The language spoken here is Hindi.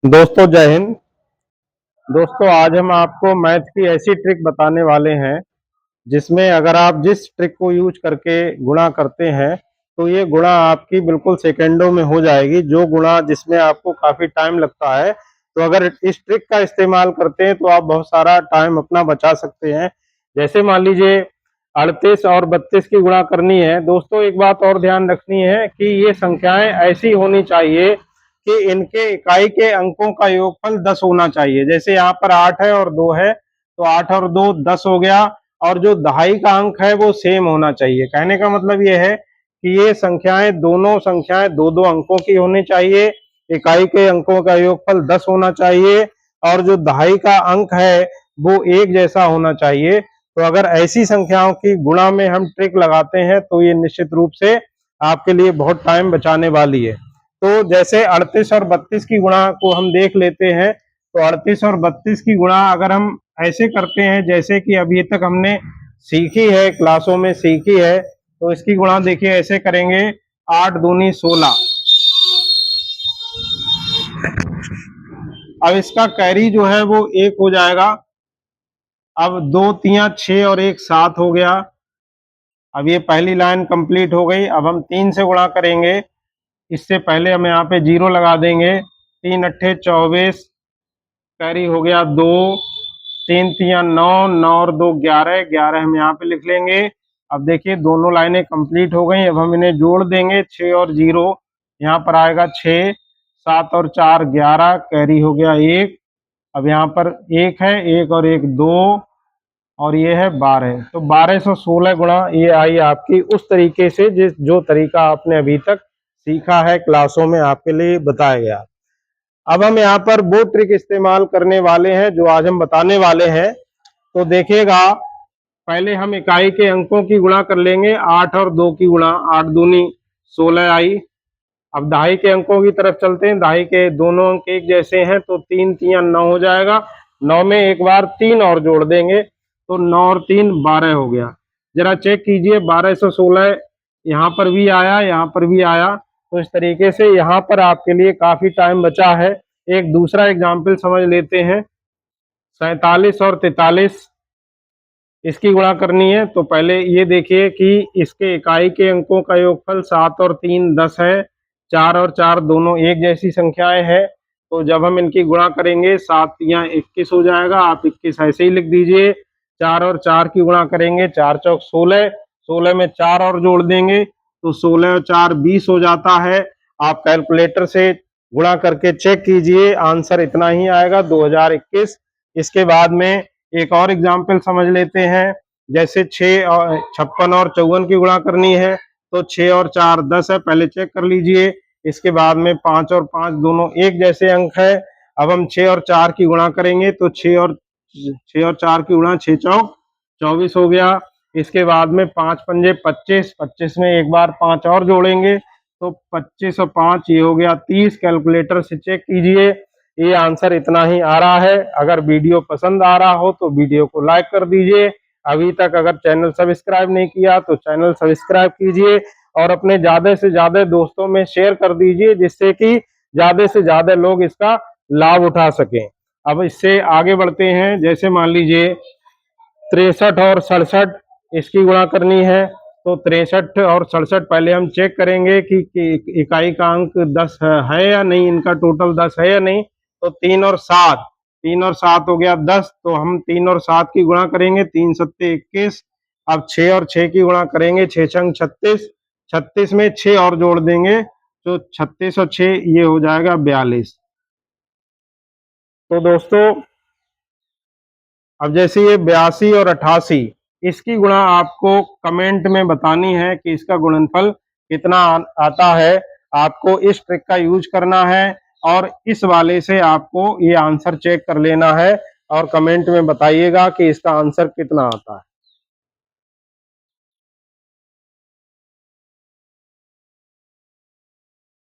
दोस्तों जय हिंद। दोस्तों आज हम आपको मैथ की ऐसी ट्रिक बताने वाले हैं जिसमें अगर आप जिस ट्रिक को यूज करके गुणा करते हैं तो ये गुणा आपकी बिल्कुल सेकंडों में हो जाएगी। जो गुणा जिसमें आपको काफी टाइम लगता है, तो अगर इस ट्रिक का इस्तेमाल करते हैं तो आप बहुत सारा टाइम अपना बचा सकते हैं। जैसे मान लीजिए 38 और 32 की गुणा करनी है। दोस्तों एक बात और ध्यान रखनी है कि ये संख्याएं ऐसी होनी चाहिए कि इनके इकाई के अंकों का योगफल 10 होना चाहिए। जैसे यहाँ पर 8 है और 2 है, तो 8 और 2 10 हो गया, और जो दहाई का अंक है वो सेम होना चाहिए। कहने का मतलब ये है कि ये संख्याएं, दोनों संख्याएं दो दो अंकों की होनी चाहिए, इकाई के अंकों का योगफल 10 होना चाहिए, और जो दहाई का अंक है वो एक जैसा होना चाहिए। तो अगर ऐसी संख्याओं की गुणा में हम ट्रिक लगाते हैं तो ये निश्चित रूप से आपके लिए बहुत टाइम बचाने वाली है। तो जैसे 38 और 32 की गुणा को हम देख लेते हैं। तो 38 और 32 की गुणा अगर हम ऐसे करते हैं जैसे कि अभी तक हमने सीखी है, क्लासों में सीखी है, तो इसकी गुणा देखिए ऐसे करेंगे। 8 दूनी 16। अब इसका कैरी जो है वो 1 हो जाएगा। अब 2 तियां 6 और 1 7 हो गया। अब ये पहली लाइन कंप्लीट हो गई। अब हम 3 से गुणा करेंगे। इससे पहले हम यहाँ पे 0 लगा देंगे। 3 अट्ठे 24, कैरी हो गया 2, 3 तियां 9, 9 और 2 11, 11 हम यहाँ पे लिख लेंगे। अब देखिए दोनों लाइनें कंप्लीट हो गई। अब हम इन्हें जोड़ देंगे। 6 और 0 यहाँ पर आएगा 6, 7 और 4 11, कैरी हो गया 1। अब यहाँ पर 1 है, 1 और 1 2, और ये है 12। तो 1216 गुणा ये आई आपकी उस तरीके से जो तरीका आपने अभी तक सीखा है, क्लासों में आपके लिए बताया गया। अब हम यहाँ पर वो ट्रिक इस्तेमाल करने वाले हैं जो आज हम बताने वाले हैं। तो देखिएगा, पहले हम इकाई के अंकों की गुणा कर लेंगे। 8 और 2 की गुणा, 8 दूनी 16 आई। अब दहाई के अंकों की तरफ चलते हैं। दहाई के दोनों अंक एक जैसे हैं, तो 3 तियां 9 हो जाएगा। 9 में एक बार 3 और जोड़ देंगे, तो 9 और 3 12 हो गया। जरा चेक कीजिए, 1216 यहाँ पर भी आया, यहाँ पर भी आया। तो इस तरीके से यहाँ पर आपके लिए काफी टाइम बचा है। एक दूसरा एग्जाम्पल समझ लेते हैं। 47 और 43 इसकी गुणा करनी है। तो पहले ये देखिए कि इसके इकाई के अंकों का योगफल 7 और 3 10 है। 4 और 4 दोनों एक जैसी संख्याएं हैं। तो जब हम इनकी गुणा करेंगे 7 तियां 21 हो जाएगा। आप 21 ऐसे ही लिख दीजिए। 4 और 4 की गुणा करेंगे, 4 चौक 16, 16 में 4 और जोड़ देंगे, तो 16 और 4 20 हो जाता है। आप कैलकुलेटर से गुणा करके चेक कीजिए, आंसर इतना ही आएगा, 2021। इसके बाद में एक और एग्जाम्पल समझ लेते हैं। जैसे 6 और 56 और 54 की गुणा करनी है। तो 6 और 4 10 है, पहले चेक कर लीजिए। इसके बाद में 5 और 5 दोनों एक जैसे अंक है। अब हम 6 और 4 की गुणा करेंगे। तो 6 और 4 की गुणा, 6 चौक 24 हो गया। इसके बाद में 5 पंजे 25, 25 में एक बार 5 और जोड़ेंगे, तो 25 और 5 ये हो गया 30। कैलकुलेटर से चेक कीजिए, ये आंसर इतना ही आ रहा है। अगर वीडियो पसंद आ रहा हो तो वीडियो को लाइक कर दीजिए। अभी तक अगर चैनल सब्सक्राइब नहीं किया तो चैनल सब्सक्राइब कीजिए, और अपने ज्यादा से ज्यादा दोस्तों में शेयर कर दीजिए, जिससे कि ज्यादा से ज्यादा लोग इसका लाभ उठा सकें। अब इससे आगे बढ़ते हैं। जैसे मान लीजिए 63 और 67 इसकी गुणा करनी है। तो 63 और 67 पहले हम चेक करेंगे कि इकाई का अंक 10 है या नहीं, इनका टोटल 10 है या नहीं। तो 3 और 7, 3 और 7 हो गया 10। तो हम 3 और 7 की गुणा करेंगे, 3 सत्ते 21। अब 6 और 6 की गुणा करेंगे, 6 छंग 36, 36 में 6 और जोड़ देंगे, तो 36 और 6 ये हो जाएगा 42। तो दोस्तों अब जैसे ये 82 और 88 इसकी गुणा आपको कमेंट में बतानी है कि इसका गुणनफल कितना आता है। आपको इस ट्रिक का यूज करना है, और इस वाले से आपको ये आंसर चेक कर लेना है, और कमेंट में बताइएगा कि इसका आंसर कितना आता है।